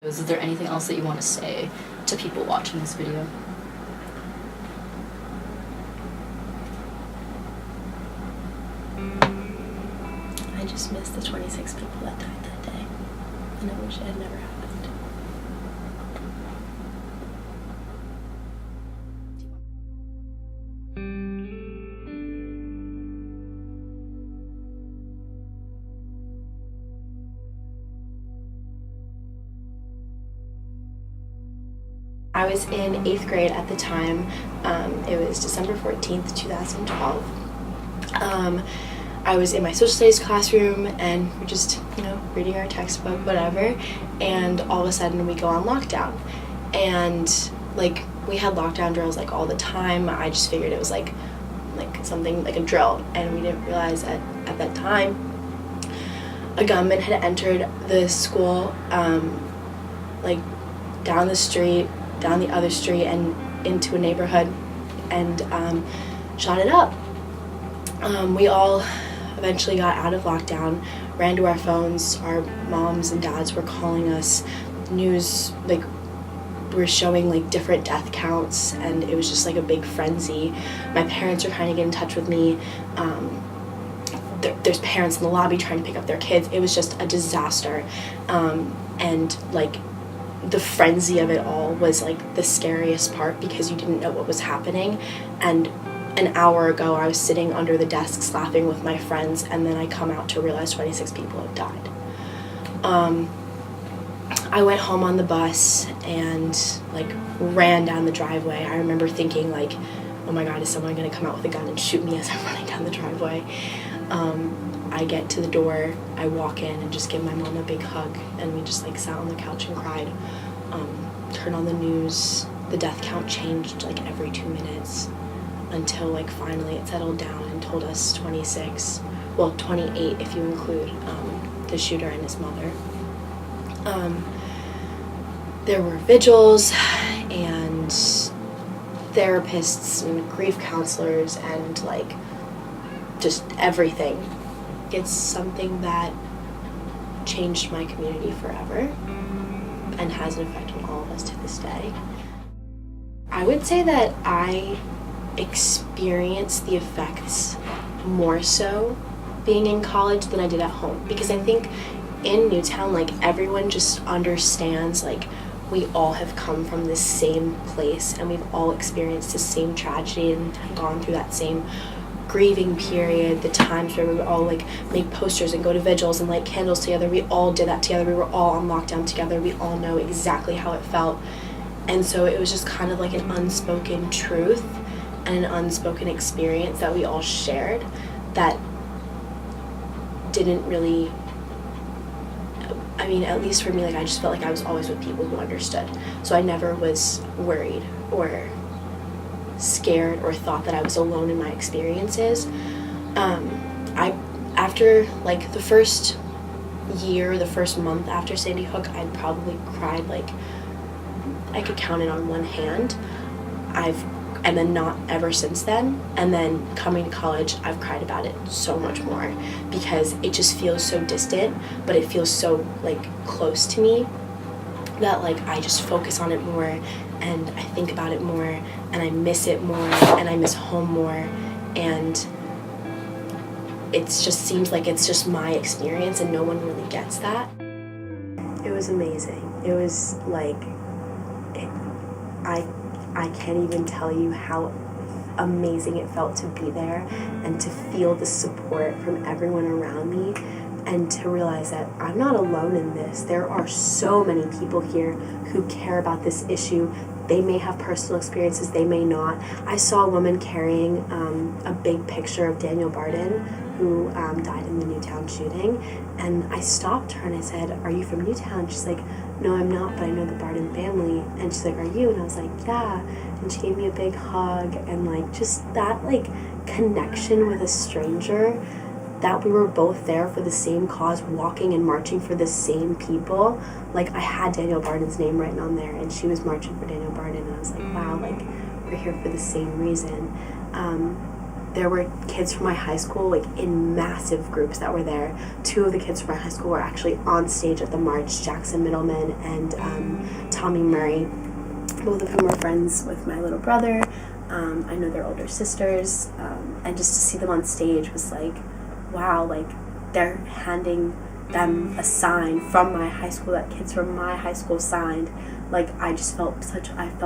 Is there anything else that you want to say to people watching this video? I just miss the 26 people that died that day, and I wish it had never happened. I was in 8th grade at the time. It was December 14th, 2012. I was in my social studies classroom and we're just, reading our textbook, whatever, and all of a sudden we go on lockdown. And we had lockdown drills all the time. I just figured it was like something like a drill, and we didn't realize that at that time a gunman had entered the school down the street, down the other street, and into a neighborhood, and shot it up. We all eventually got out of lockdown, ran to our phones. Our moms and dads were calling us. News were showing different death counts, and it was just a big frenzy. My parents were trying to get in touch with me. There's parents in the lobby trying to pick up their kids. It was just a disaster, and the frenzy of it all was the scariest part, because you didn't know what was happening. And an hour ago I was sitting under the desks laughing with my friends, and then I come out to realize 26 people have died. I went home on the bus and ran down the driveway. I remember thinking oh my God, is someone gonna come out with a gun and shoot me as I'm running down the driveway? I get to the door, I walk in and just give my mom a big hug, and we just sat on the couch and cried. Turned on the news, the death count changed every 2 minutes, until finally it settled down and told us 26, well 28 if you include the shooter and his mother. There were vigils and therapists and grief counselors and just everything. It's something that changed my community forever and has an effect on all of us to this day. I would say that I experienced the effects more so being in college than I did at home, because I think in Newtown everyone just understands we all have come from this same place, and we've all experienced the same tragedy and gone through that same grieving period, the times where we would all make posters and go to vigils and light candles together. We all did that together. We were all on lockdown together. We all know exactly how it felt. And so it was just kind of an unspoken truth and an unspoken experience that we all shared that didn't really, at least for me, I just felt I was always with people who understood. So I never was worried or scared or thought that I was alone in my experiences. After the first year, the first month after Sandy Hook, I'd probably cried I could count it on one hand. And then not ever since then. And then coming to college, I've cried about it so much more, because it just feels so distant, but it feels so close to me that I just focus on it more, and I think about it more, and I miss it more, and I miss home more, and it just seems it's just my experience and no one really gets that. It was amazing. It was I can't even tell you how amazing it felt to be there and to feel the support from everyone around me, and to realize that I'm not alone in this. There are so many people here who care about this issue. They may have personal experiences, they may not. I saw a woman carrying a big picture of Daniel Barden, who died in the Newtown shooting, and I stopped her and I said, "Are you from Newtown?" She's like, "No, I'm not, but I know the Barden family." And she's like, "Are you?" And I was like, "Yeah." And she gave me a big hug, and just that connection with a stranger, that we were both there for the same cause, walking and marching for the same people. I had Daniel Barden's name written on there, and she was marching for Daniel Barden, and I was like, wow, we're here for the same reason. there were kids from my high school, like, in massive groups that were there. 2 of the kids from my high school were actually on stage at the march, Jackson Middleman and Tommy Murray. Both of whom were friends with my little brother. I know their older sisters. And just to see them on stage was like, wow, like, they're handing them a sign from my high school that kids from my high school signed. Like, I felt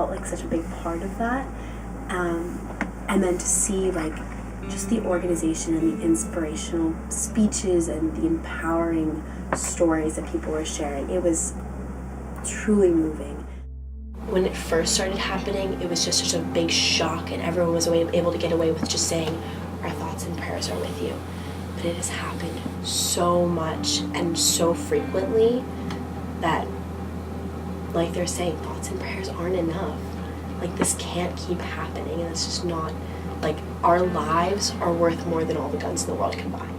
like such a big part of that. And then to see, like, just the organization and the inspirational speeches and the empowering stories that people were sharing, it was truly moving. When it first started happening, it was just such a big shock, and everyone was able to get away with just saying, our thoughts and prayers are with you. But it has happened so much and so frequently that, like they're saying, thoughts and prayers aren't enough. Like, this can't keep happening, and it's just not, like, our lives are worth more than all the guns in the world combined.